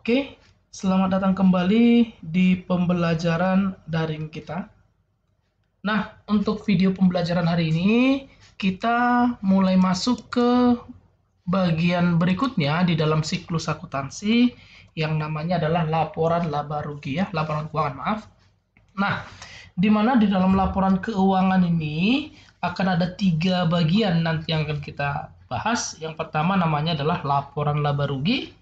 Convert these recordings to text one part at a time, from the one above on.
Oke, selamat datang kembali di pembelajaran daring kita. Nah, untuk video pembelajaran hari ini, kita mulai masuk ke bagian berikutnya di dalam siklus akuntansi yang namanya adalah laporan laba rugi ya, laporan keuangan maaf. Nah, di mana di dalam laporan keuangan ini akan ada 3 bagian nanti yang akan kita bahas. Yang pertama namanya adalah laporan laba rugi.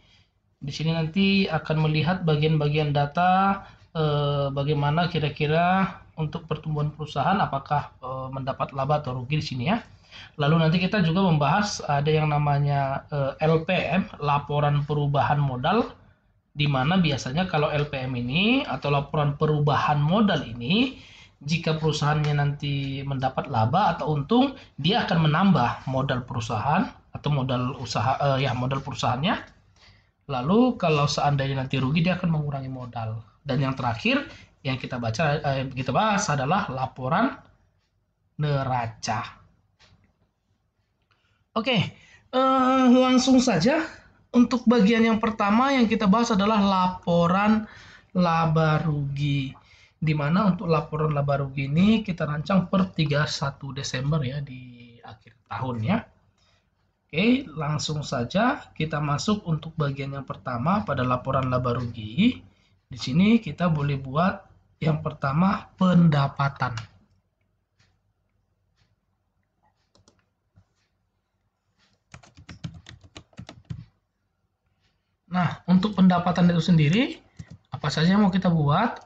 Di sini nanti akan melihat bagian-bagian data bagaimana kira-kira untuk pertumbuhan perusahaan apakah mendapat laba atau rugi di sini ya. Lalu nanti kita juga membahas ada yang namanya LPM, laporan perubahan modal, di mana biasanya kalau LPM ini atau laporan perubahan modal ini jika perusahaannya nanti mendapat laba atau untung, dia akan menambah modal perusahaan atau modal usaha modal perusahaannya. Lalu kalau seandainya nanti rugi dia akan mengurangi modal. Dan yang terakhir yang kita bahas adalah laporan neraca. Oke, langsung saja untuk bagian yang pertama yang kita bahas adalah laporan laba rugi. Di mana untuk laporan laba rugi ini kita rancang per 31 Desember ya di akhir tahun ya. Oke, langsung saja kita masuk untuk bagian yang pertama pada laporan laba rugi. Di sini kita boleh buat yang pertama pendapatan. Nah, untuk pendapatan itu sendiri, apa saja yang mau kita buat?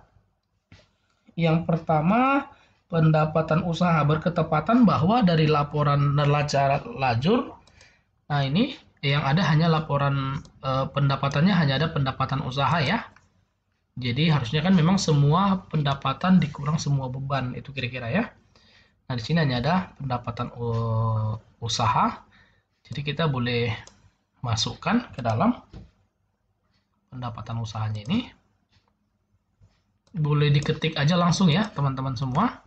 Yang pertama, pendapatan usaha berketepatan bahwa dari laporan neraca lajur. Nah, ini yang ada hanya laporan pendapatannya hanya ada pendapatan usaha ya. Jadi harusnya kan memang semua pendapatan dikurang semua beban itu kira-kira ya. Nah, di sini hanya ada pendapatan usaha. Jadi kita boleh masukkan ke dalam pendapatan usahanya ini. Boleh diketik aja langsung ya, teman-teman semua.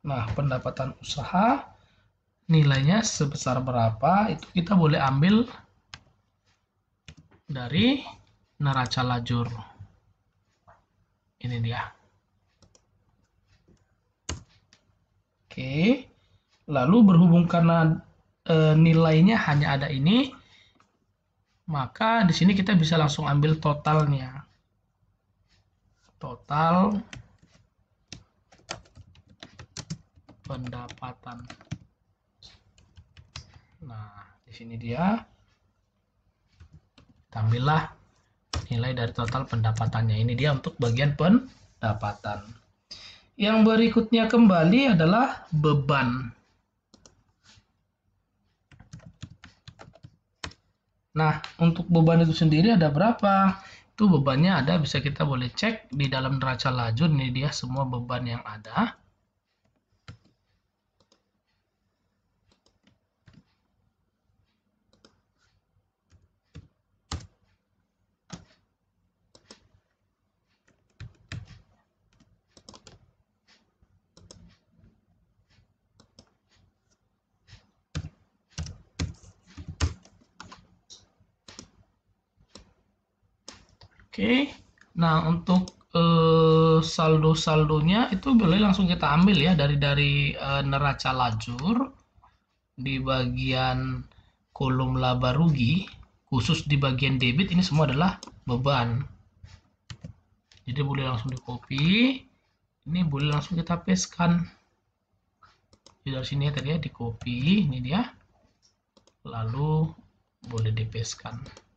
Nah, pendapatan usaha nilainya sebesar berapa itu kita boleh ambil dari neraca lajur. Ini dia. Oke. Lalu berhubung karena nilainya hanya ada ini, maka di sini kita bisa langsung ambil totalnya. Total pendapatan. Nah, di sini dia. Ambillah nilai dari total pendapatannya. Ini dia untuk bagian pendapatan. Yang berikutnya kembali adalah beban. Nah, untuk beban itu sendiri ada berapa? Itu bebannya ada, bisa kita boleh cek di dalam neraca lajur. Ini dia semua beban yang ada. Oke, nah untuk saldo-saldonya itu boleh langsung kita ambil ya dari neraca lajur di bagian kolom laba rugi, khusus di bagian debit ini semua adalah beban. Jadi boleh langsung di copy, ini boleh langsung kita pastekan. Jadi dari sini ya tadi ya di copy, ini dia, lalu boleh di pastekan.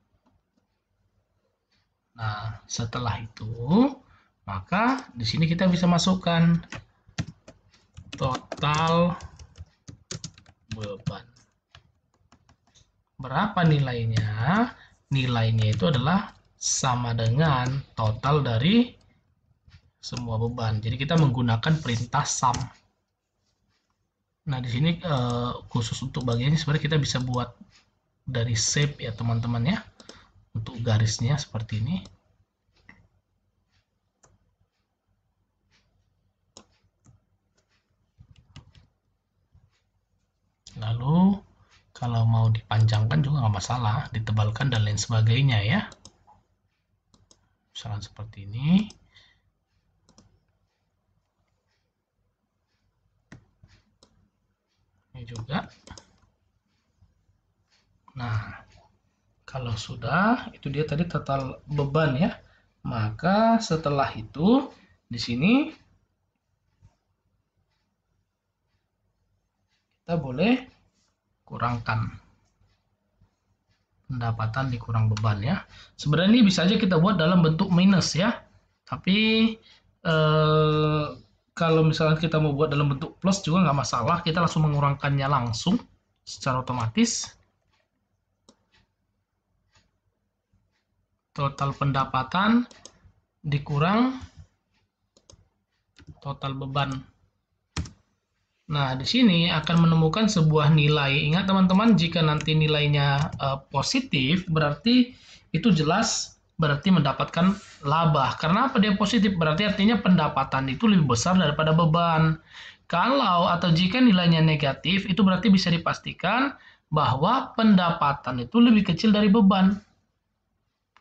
Nah, setelah itu, maka di sini kita bisa masukkan total beban. Berapa nilainya? Nilainya itu adalah sama dengan total dari semua beban. Jadi kita menggunakan perintah sum. Nah, di sini khusus untuk bagian ini sebenarnya kita bisa buat dari shape ya teman-teman ya. Untuk garisnya seperti ini. mau dipanjangkan juga nggak masalah, ditebalkan dan lain sebagainya ya. Misalkan seperti ini. Ini juga. Nah, kalau sudah, itu dia tadi total beban ya. Maka setelah itu di sini kita boleh kurangkan pendapatan dikurang beban ya. Sebenarnya ini bisa aja kita buat dalam bentuk minus ya. Tapi kalau misalnya kita mau buat dalam bentuk plus juga nggak masalah. Kita langsung mengurangkannya langsung secara otomatis. Total pendapatan dikurang total beban. Nah, di sini akan menemukan sebuah nilai. Ingat teman-teman, jika nanti nilainya positif, berarti itu jelas berarti mendapatkan laba. Karena apa dia positif? Berarti artinya pendapatan itu lebih besar daripada beban. Kalau atau jika nilainya negatif, itu berarti bisa dipastikan bahwa pendapatan itu lebih kecil dari beban.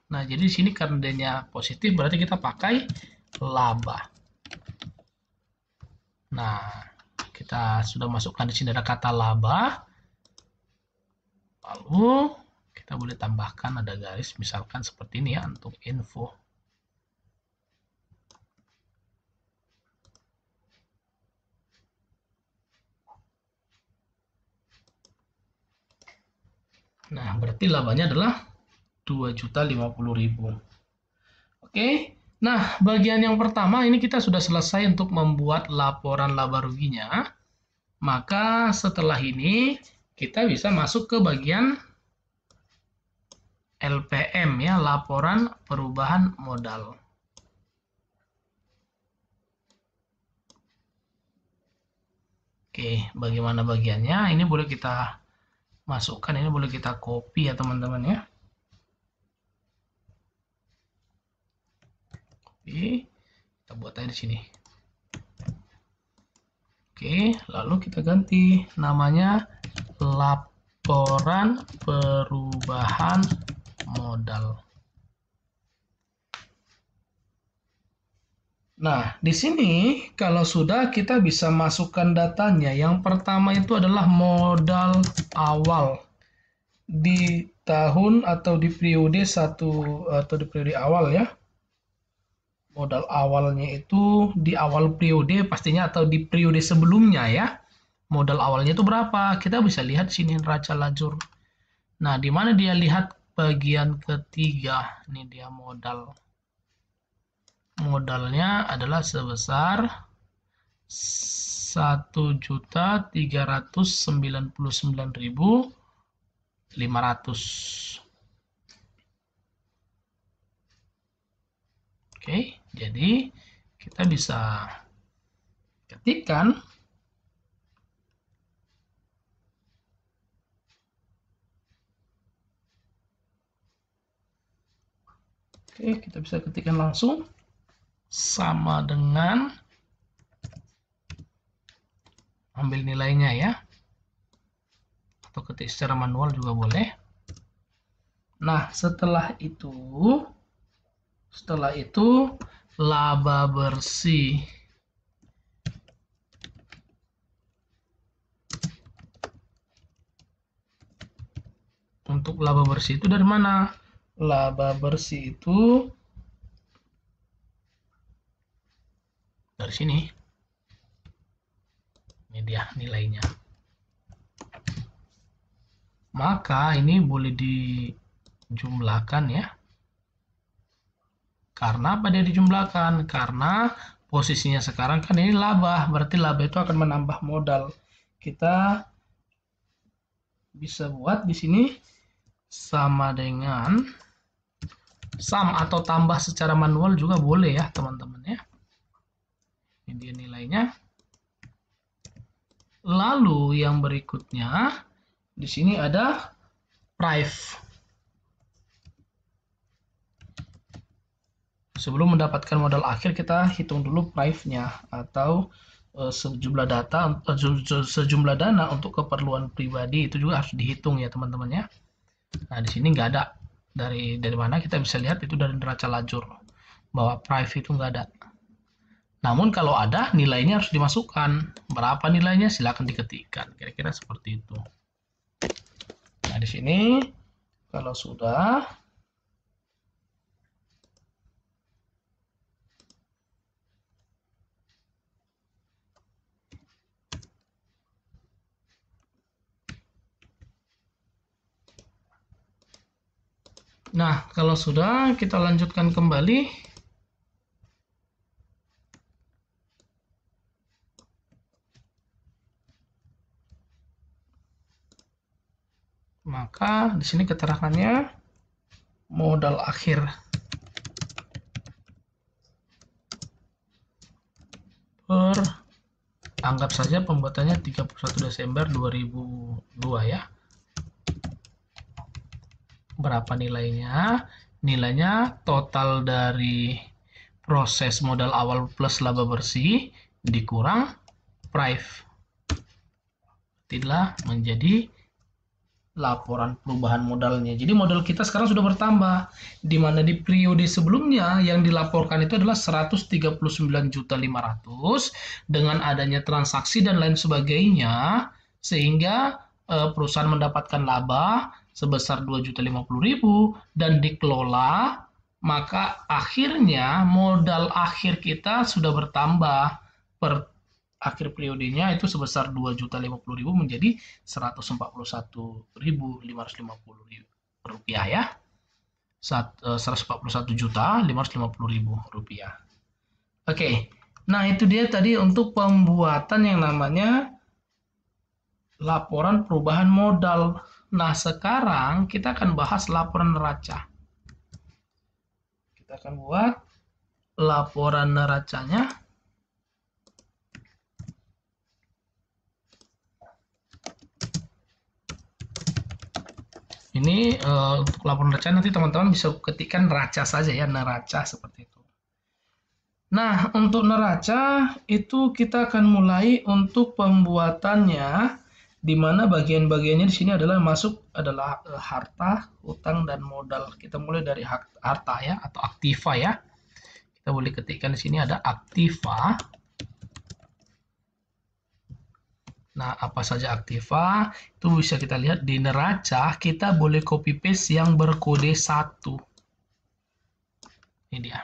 Nah, jadi di sini karena dia positif, berarti kita pakai laba. Nah, kita sudah masukkan di sini ada kata laba. Lalu kita boleh tambahkan ada garis misalkan seperti ini ya untuk info. Nah, berarti labanya adalah 2.050.000. Oke. Nah, bagian yang pertama ini kita sudah selesai untuk membuat laporan laba ruginya. Maka setelah ini kita bisa masuk ke bagian LPM ya, laporan perubahan modal. Oke, bagaimana bagiannya? Ini boleh kita masukkan, ini boleh kita copy ya teman-teman ya. Copy, kita buat aja di sini. Oke, lalu kita ganti namanya laporan perubahan modal. Nah, di sini kalau sudah kita bisa masukkan datanya. Yang pertama itu adalah modal awal di tahun atau di periode awal ya. Modal awalnya itu di awal periode pastinya atau di periode sebelumnya ya. Modal awalnya itu berapa? Kita bisa lihat sini neraca lajur. Nah, di mana dia lihat bagian ketiga. Ini dia modal. Modalnya adalah sebesar 1.399.500. Oke, jadi kita bisa ketikkan kita bisa ketikkan langsung sama dengan ambil nilainya ya, atau ketik secara manual juga boleh. Nah, setelah itu laba bersih. Untuk laba bersih itu dari mana? Laba bersih itu dari sini. Ini dia nilainya. Maka ini boleh dijumlahkan ya. Karena apa dia dijumlahkan? Karena posisinya sekarang kan ini laba, berarti laba itu akan menambah modal. Kita bisa buat di sini sama dengan sum atau tambah secara manual juga boleh ya teman-teman ya. Ini dia nilainya. Lalu yang berikutnya di sini ada price. Sebelum mendapatkan modal akhir kita hitung dulu price-nya atau sejumlah data, sejumlah dana untuk keperluan pribadi, itu juga harus dihitung ya teman-teman ya. Nah di sini nggak ada. Dari mana kita bisa lihat itu dari neraca lajur bahwa prive itu nggak ada. Namun kalau ada, nilainya harus dimasukkan. Berapa nilainya? Silakan diketikkan. Kira-kira seperti itu. Nah, di sini kalau sudah, nah kalau sudah kita lanjutkan kembali. Maka di sini keterangannya modal akhir per, anggap saja pembuatannya 31 Desember 2002 ya. Berapa nilainya? Nilainya total dari proses modal awal plus laba bersih dikurang prive. Itulah menjadi laporan perubahan modalnya. Jadi modal kita sekarang sudah bertambah, di mana di periode sebelumnya yang dilaporkan itu adalah 139.500.000 dengan adanya transaksi dan lain sebagainya, sehingga perusahaan mendapatkan laba sebesar 2.050.000 dan dikelola, maka akhirnya modal akhir kita sudah bertambah per akhir periodenya itu sebesar 2.050.000 menjadi 141.550 rupiah ya. 141.550.000 rupiah. Oke, nah itu dia tadi untuk pembuatan yang namanya laporan perubahan modal. Nah sekarang kita akan bahas laporan neraca. Kita akan buat laporan neracanya. Ini untuk laporan neraca nanti teman-teman bisa ketikkan neraca saja ya, neraca seperti itu. Nah, untuk neraca itu kita akan mulai untuk pembuatannya, di mana bagian-bagiannya di sini adalah harta, hutang, dan modal. Kita mulai dari harta ya, atau aktiva ya. Kita boleh ketikkan di sini ada aktiva. Nah, apa saja aktiva? Itu bisa kita lihat di neraca, kita boleh copy paste yang berkode 1. Ini dia.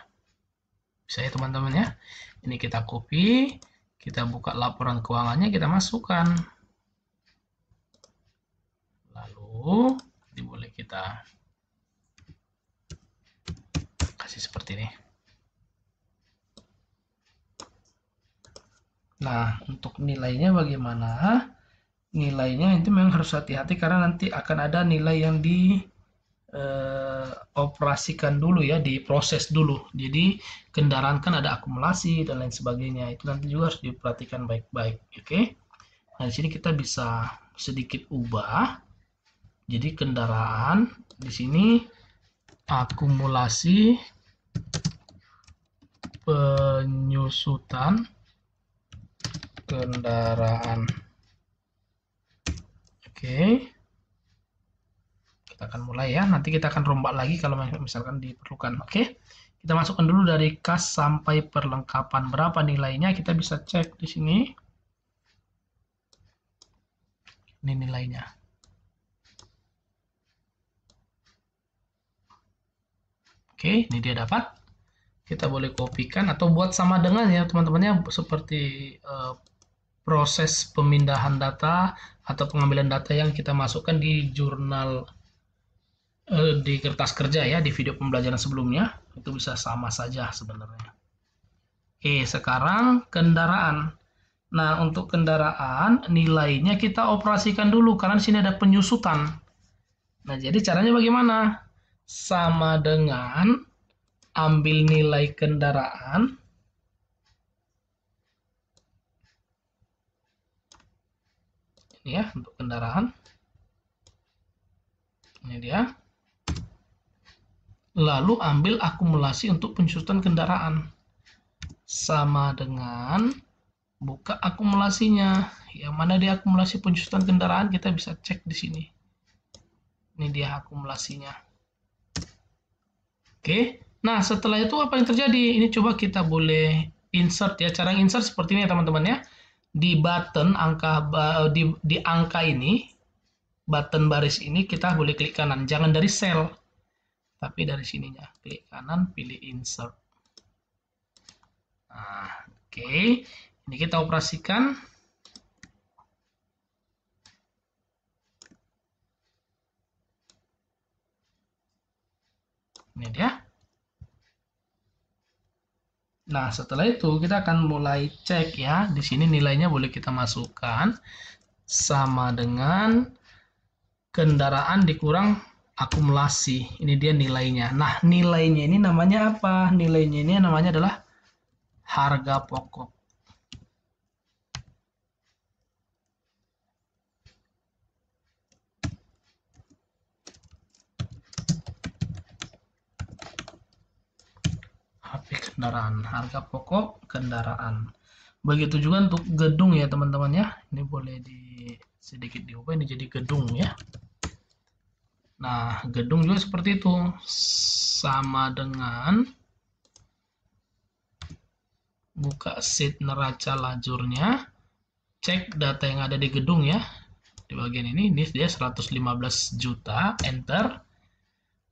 Bisa ya teman-teman ya. Ini kita copy, kita buka laporan keuangannya, kita masukkan. Lalu, ini boleh kita kasih seperti ini. Nah, untuk nilainya bagaimana? Nilainya itu memang harus hati-hati karena nanti akan ada nilai yang operasikan dulu ya, diproses dulu. Jadi kendaraan kan ada akumulasi dan lain sebagainya. Itu nanti juga harus diperhatikan baik-baik, oke? Nah, di sini kita bisa sedikit ubah. Jadi kendaraan di sini akumulasi penyusutan kendaraan. Oke. Kita akan mulai ya. Nanti kita akan rombak lagi kalau misalkan diperlukan. Oke. Kita masukkan dulu dari kas sampai perlengkapan. Berapa nilainya? Kita bisa cek di sini. Ini nilainya. Oke, ini dia dapat. Kita boleh kopikan atau buat sama dengan ya teman-temannya, seperti proses pemindahan data atau pengambilan data yang kita masukkan di jurnal, di kertas kerja ya, di video pembelajaran sebelumnya. Itu bisa sama saja sebenarnya. Oke, sekarang kendaraan. Nah, untuk kendaraan nilainya kita operasikan dulu karena di sini ada penyusutan. Nah, jadi caranya bagaimana? Sama dengan ambil nilai kendaraan, ini ya untuk kendaraan, ini dia, lalu ambil akumulasi untuk penyusutan kendaraan, sama dengan buka akumulasinya. Yang mana di akumulasi penjusutan kendaraan kita bisa cek di sini. Ini dia akumulasinya. Oke. Nah, setelah itu apa yang terjadi? Ini coba kita boleh insert ya. Cara insert seperti ini ya teman-teman ya. Di button angka di angka ini, button baris ini kita boleh klik kanan. Jangan dari sel, tapi dari sininya. Klik kanan, pilih insert. Nah, oke. Ini kita operasikan. Ini dia. Nah, setelah itu kita akan mulai cek ya. Di sini nilainya boleh kita masukkan sama dengan kendaraan dikurang akumulasi. Ini dia nilainya. Nah, nilainya ini namanya apa? Nilainya ini namanya adalah harga pokok. Kendaraan, harga pokok kendaraan. Begitu juga untuk gedung ya teman-teman ya. Ini boleh sedikit diubah, ini jadi gedung ya. Nah, gedung juga seperti itu, sama dengan buka sheet neraca lajurnya, cek data yang ada di gedung ya. Di bagian ini dia 115 juta, enter.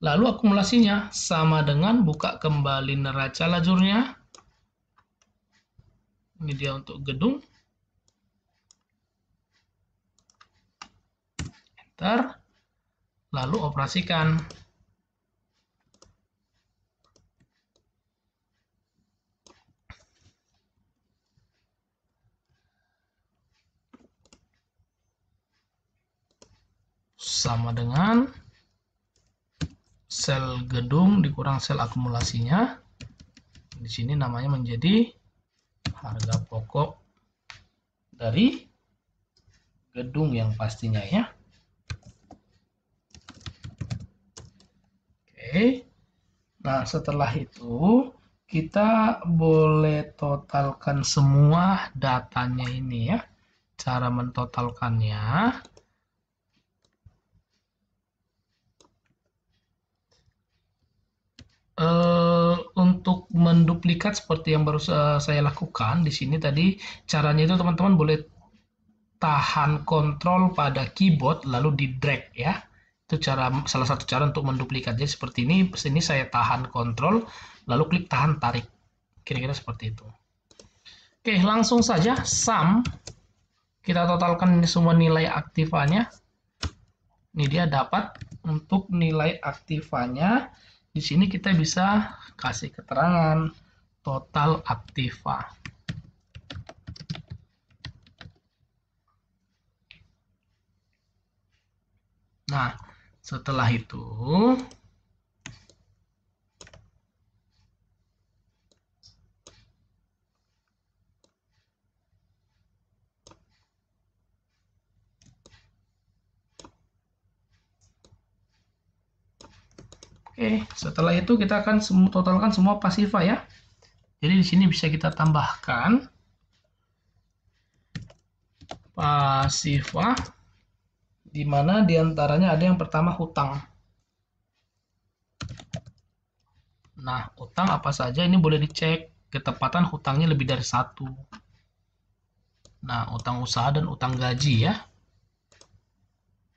Lalu akumulasinya sama dengan buka kembali neraca lajurnya. Ini dia untuk gedung. Enter. Lalu operasikan. Sama dengan sel gedung dikurang sel akumulasinya. Di sini namanya menjadi harga pokok dari gedung yang pastinya ya. Oke. Nah, setelah itu kita boleh totalkan semua datanya ini ya. Cara mentotalkannya, untuk menduplikat seperti yang baru saya lakukan di sini tadi, caranya itu teman-teman boleh tahan kontrol pada keyboard lalu di drag ya. Itu salah satu cara untuk menduplikat. Jadi seperti ini, sini saya tahan kontrol lalu klik tahan tarik. Kira-kira seperti itu. Oke, langsung saja sum. Kita totalkan ini semua nilai aktifannya. Ini dia dapat untuk nilai aktifannya. Di sini kita bisa kasih keterangan total aktiva. Nah, setelah itu setelah itu kita akan totalkan semua pasiva ya. Jadi di sini bisa kita tambahkan pasiva, di mana diantaranya ada yang pertama hutang. Nah, hutang apa saja ini boleh dicek ketepatan hutangnya lebih dari 1. Nah, utang usaha dan utang gaji ya.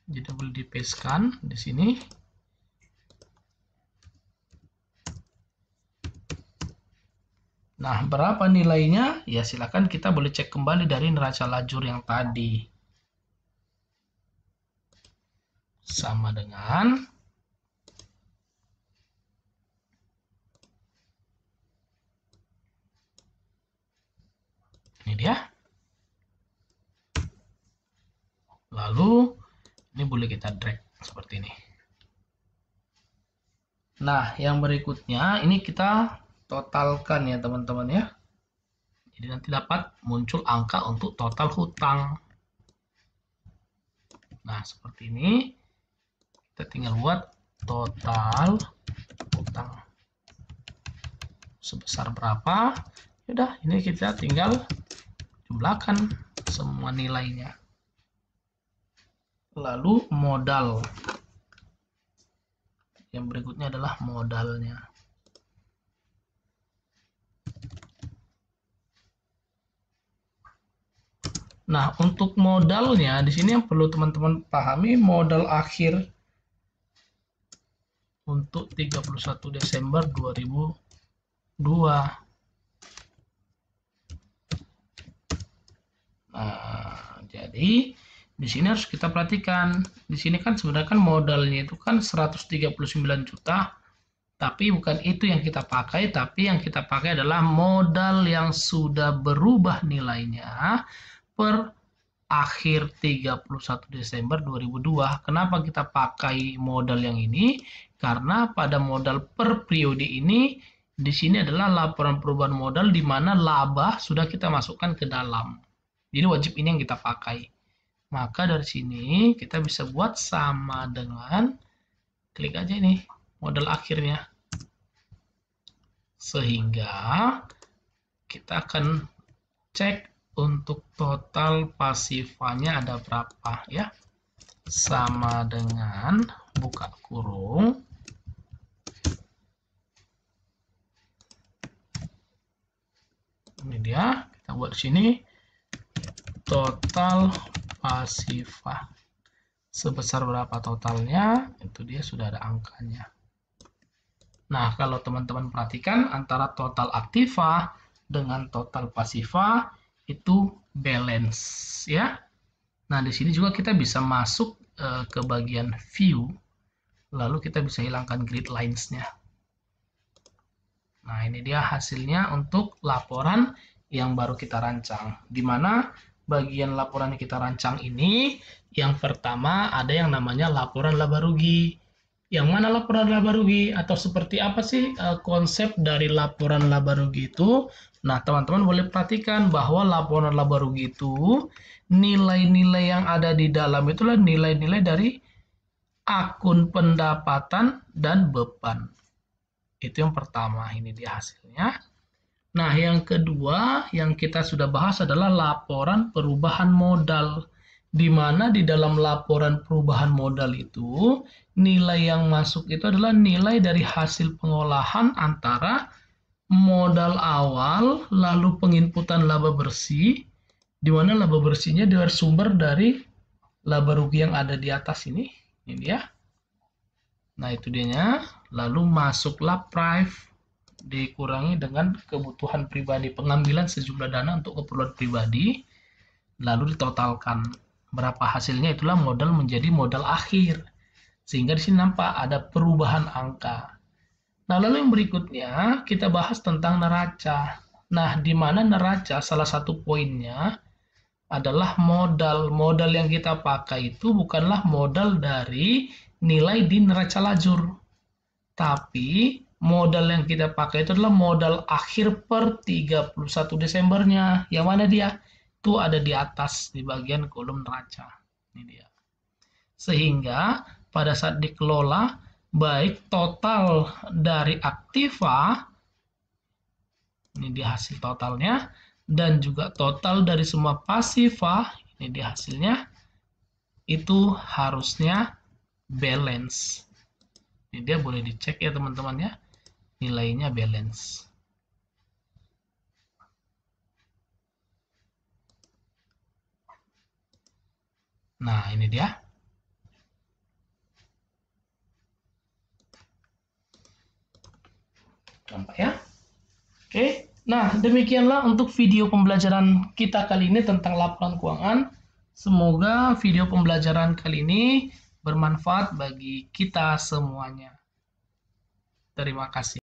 Jadi boleh dipastekan di sini. Nah, berapa nilainya? Ya, silakan kita boleh cek kembali dari neraca lajur yang tadi. Sama dengan ini dia. Lalu ini boleh kita drag seperti ini. Nah, yang berikutnya ini kita totalkan ya teman-teman ya. Jadi nanti dapat muncul angka untuk total hutang. Nah, seperti ini. Kita tinggal buat total hutang sebesar berapa. Udah, ini kita tinggal jumlahkan semua nilainya. Lalu modal. Yang berikutnya adalah modalnya. Nah, untuk modalnya di sini yang perlu teman-teman pahami, modal akhir untuk 31 Desember 2002. Nah, jadi di sini harus kita perhatikan. Di sini kan sebenarnya kan modalnya itu kan 139 juta, tapi bukan itu yang kita pakai, tapi yang kita pakai adalah modal yang sudah berubah nilainya per akhir 31 Desember 2002. Kenapa kita pakai modal yang ini? Karena pada modal per periode ini di sini adalah laporan perubahan modal di mana laba sudah kita masukkan ke dalam. Jadi wajib ini yang kita pakai. Maka dari sini kita bisa buat sama dengan, klik aja ini modal akhirnya. Sehingga kita akan cek untuk total pasifanya ada berapa ya. Sama dengan buka kurung. Ini dia, kita buat di sini total pasifah. Sebesar berapa totalnya? Itu dia sudah ada angkanya. Nah, kalau teman-teman perhatikan antara total aktiva dengan total pasifa itu balance ya. Nah, di sini juga kita bisa masuk ke bagian view, lalu kita bisa hilangkan grid lines-nya. Nah, ini dia hasilnya untuk laporan yang baru kita rancang. Di mana bagian laporan yang kita rancang ini, yang pertama ada yang namanya laporan laba rugi. Yang mana laporan laba rugi atau seperti apa sih konsep dari laporan laba rugi itu? Nah, teman-teman boleh perhatikan bahwa laporan laba rugi itu nilai-nilai yang ada di dalam itulah nilai-nilai dari akun pendapatan dan beban. Itu yang pertama, ini dia hasilnya. Nah, yang kedua yang kita sudah bahas adalah laporan perubahan modal. Di mana di dalam laporan perubahan modal itu, nilai yang masuk itu adalah nilai dari hasil pengolahan antara modal awal, lalu penginputan laba bersih, di mana laba bersihnya bersumber dari laba rugi yang ada di atas ini dia. Nah, itu dianya. Lalu masuklah prive dikurangi dengan kebutuhan pribadi, pengambilan sejumlah dana untuk keperluan pribadi, lalu ditotalkan. Berapa hasilnya itulah modal menjadi modal akhir. Sehingga di sini nampak ada perubahan angka. Nah, lalu yang berikutnya kita bahas tentang neraca. Nah, di mana neraca salah satu poinnya adalah modal. Modal yang kita pakai itu bukanlah modal dari nilai di neraca lajur. Tapi modal yang kita pakai itu adalah modal akhir per 31 Desembernya. Yang mana dia? Itu ada di atas di bagian kolom neraca. Ini dia. Sehingga pada saat dikelola baik total dari aktiva, ini dia hasil totalnya, dan juga total dari semua pasifa, ini dia hasilnya, itu harusnya balance. Ini dia boleh dicek ya teman-teman ya, nilainya balance. Nah, ini dia. Nampak ya? Oke. Nah, demikianlah untuk video pembelajaran kita kali ini tentang laporan keuangan. Semoga video pembelajaran kali ini bermanfaat bagi kita semuanya. Terima kasih.